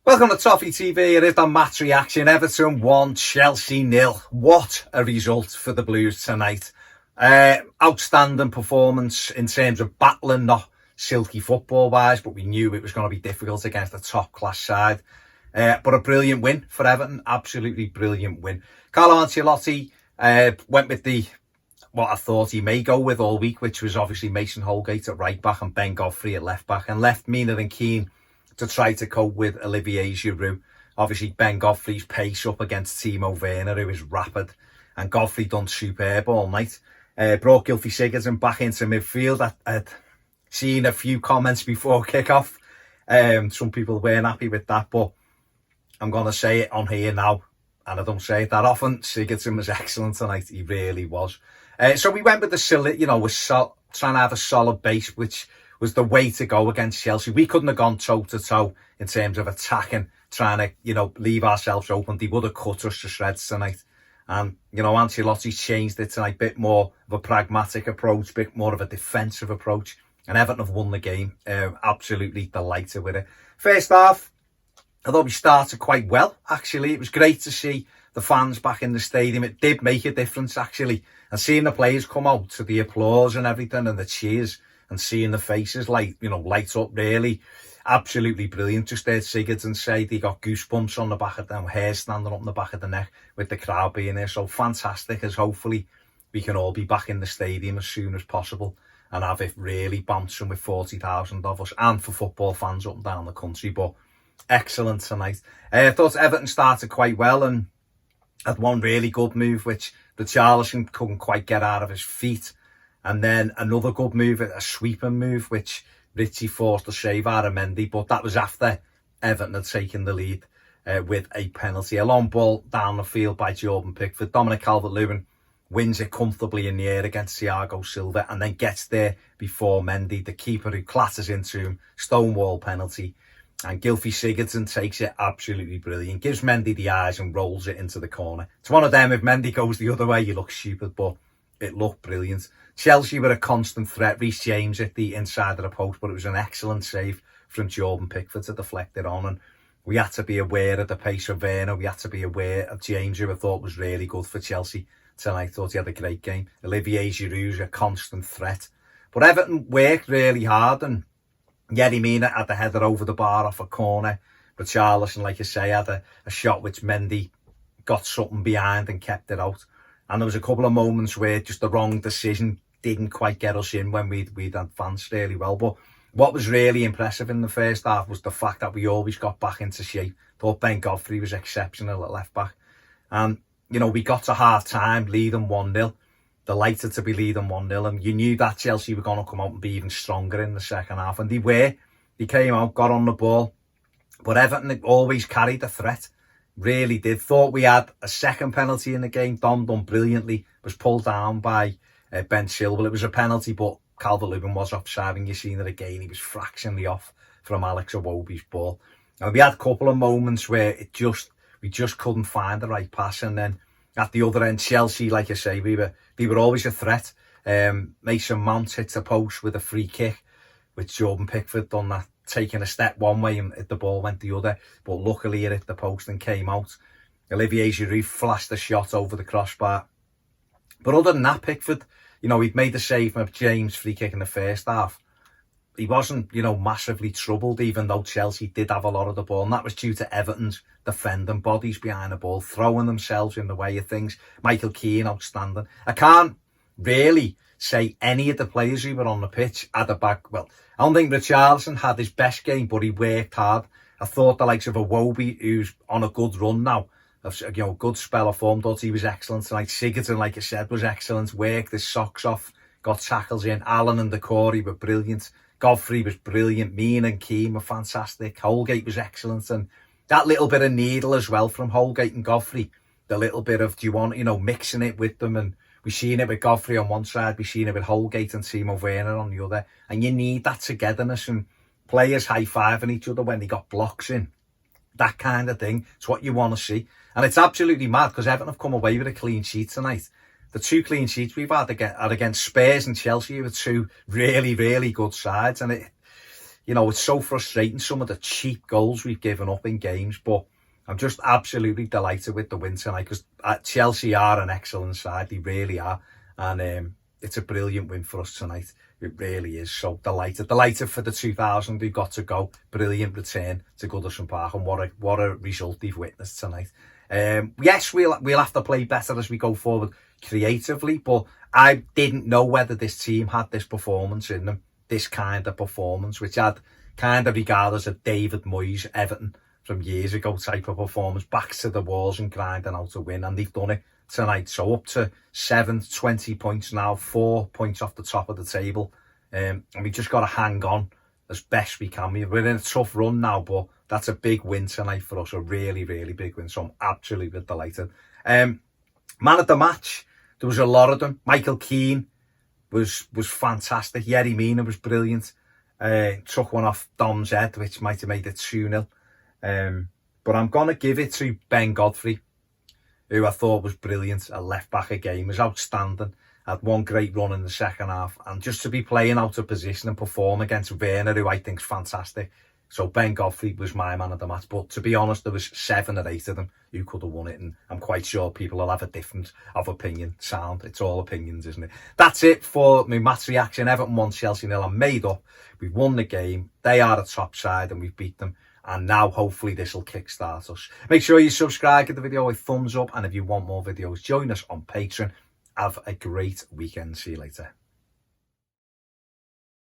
Welcome to Toffee TV. It is the match reaction. Everton 1, Chelsea 0. What a result for the Blues tonight. Outstanding performance in terms of battling, not silky football-wise, but we knew it was going to be difficult against a top-class side. But a brilliant win for Everton. Absolutely brilliant win. Carlo Ancelotti went with what I thought he may go with all week, which was obviously Mason Holgate at right back and Ben Godfrey at left back, and left Mina and Keane to try to cope with Olivier Giroud. Obviously, Ben Godfrey's pace up against Timo Werner, who is rapid, and Godfrey done superb all night. Brought Gylfi Sigurdsson back into midfield. I'd seen a few comments before kick-off. Some people weren't happy with that, but I'm going to say it on here now, and I don't say it that often. Sigurdsson was excellent tonight. He really was. So we went with the solid, trying to have a solid base, which was the way to go against Chelsea. We couldn't have gone toe-to-toe in terms of attacking, trying to, leave ourselves open. They would have cut us to shreds tonight. And, Ancelotti's changed it tonight, a bit more of a pragmatic approach, a bit more of a defensive approach. And Everton have won the game. Absolutely delighted with it. First half, I thought we started quite well, actually. It was great to see the fans back in the stadium. It did make a difference, actually. And seeing the players come out to the applause and everything and the cheers, and seeing the faces light up, really absolutely brilliant. Just heard Sigurdsson say they got goosebumps on the back of them, hair standing up on the back of the neck with the crowd being there. So fantastic, as hopefully we can all be back in the stadium as soon as possible and have it really bouncing with 40,000 of us, and for football fans up and down the country. But excellent tonight. I thought Everton started quite well and had one really good move, which the Richarlison couldn't quite get out of his feet. And then another good move, a sweeping move, which Richie forced to save out of Mendy. But that was after Everton had taken the lead with a penalty. A long ball down the field by Jordan Pickford. Dominic Calvert-Lewin wins it comfortably in the air against Thiago Silva and then gets there before Mendy, the keeper, who clatters into him. Stonewall penalty. And Gylfi Sigurdsson takes it absolutely brilliant. Gives Mendy the eyes and rolls it into the corner. It's one of them, if Mendy goes the other way, you look stupid, but it looked brilliant. Chelsea were a constant threat. Reece James at the inside of the post, but it was an excellent save from Jordan Pickford to deflect it on. And we had to be aware of the pace of Werner. We had to be aware of James, who I thought was really good for Chelsea tonight. I thought he had a great game. Olivier Giroud, a constant threat. But Everton worked really hard, and Yerry Mina had the header over the bar off a corner. But Richarlison, like I say, had a shot which Mendy got something behind and kept it out. And there was a couple of moments where just the wrong decision didn't quite get us in when we'd advanced really well. But what was really impressive in the first half was the fact that we always got back into shape. Thought Ben Godfrey was exceptional at left back. And, we got to half time leading 1-0. Delighted to be leading 1-0. And you knew that Chelsea were going to come out and be even stronger in the second half. And they were. They came out, got on the ball. But Everton always carried the threat. Really did. Thought we had a second penalty in the game. Dom done brilliantly. Was pulled down by Ben Chilwell. It was a penalty, but Calvert-Lewin was offside, and you've seen it again. He was fractionally off from Alex Iwobi's ball. And we had a couple of moments where we just couldn't find the right pass. And then at the other end, Chelsea, like I say, they were always a threat. Mason Mount hit the post with a free kick, with Jordan Pickford done that, taking a step one way and the ball went the other. But luckily it hit the post and came out. Olivier Giroud flashed a shot over the crossbar. But other than that, Pickford, he'd made the save from James' free kick in the first half. He wasn't, massively troubled, even though Chelsea did have a lot of the ball. And that was due to Everton's defending bodies behind the ball, throwing themselves in the way of things. Michael Keane, outstanding. I can't really say any of the players who were on the pitch had a back. Well, I don't think Richarlison had his best game, but he worked hard. I thought the likes of Iwobi, who's on a good run now, good spell of form, thought he was excellent tonight. Sigurdsson, like I said, was excellent. Worked his socks off, got tackles in. Allen and Decore were brilliant. Godfrey was brilliant. Mina and Keane were fantastic. Holgate was excellent. And that little bit of needle as well from Holgate and Godfrey. The little bit of, mixing it with them. And we've seen it with Godfrey on one side. We've seen it with Holgate and Timo Werner on the other. And you need that togetherness and players high-fiving each other when they got blocks in. That kind of thing. It's what you want to see. And it's absolutely mad because Everton have come away with a clean sheet tonight. The two clean sheets we've had against Spurs and Chelsea were two really, really good sides. And you know, it's so frustrating, some of the cheap goals we've given up in games, but I'm just absolutely delighted with the win tonight, because Chelsea are an excellent side, they really are, and it's a brilliant win for us tonight. It really is. So delighted for the 2,000 who got to go. Brilliant return to Goodison Park, and what a result they've witnessed tonight. Yes, we'll have to play better as we go forward creatively, but I didn't know whether this team had this performance in them, this kind of performance, which I'd kind of regard as a David Moyes Everton from years ago type of performance, backs to the walls and grinding out to win, and they've done it tonight. So up to 20 points now, 4 points off the top of the table, and we just got to hang on as best we can. We're in a tough run now, but that's a big win tonight for us, a really, really big win. So I'm absolutely delighted. Man of the match, there was a lot of them. Michael Keane was fantastic. Yerry Mina was brilliant. Took one off Dom's head, which might have made it 2-0. But I'm going to give it to Ben Godfrey, who I thought was brilliant at left back again, was outstanding, had one great run in the second half, and just to be playing out of position and perform against Werner, who I think is fantastic. So Ben Godfrey was my man of the match, but to be honest, there was 7 or 8 of them who could have won it, and I'm quite sure people will have a difference of opinion. Sound, it's all opinions, isn't it? That's it for my match reaction. Everton 1, Chelsea 0. I'm made up. We've won the game. They are a top side and we've beat them. And now hopefully this will kickstart us. Make sure you subscribe, give the video a thumbs up, and if you want more videos, join us on Patreon. Have a great weekend. See you later.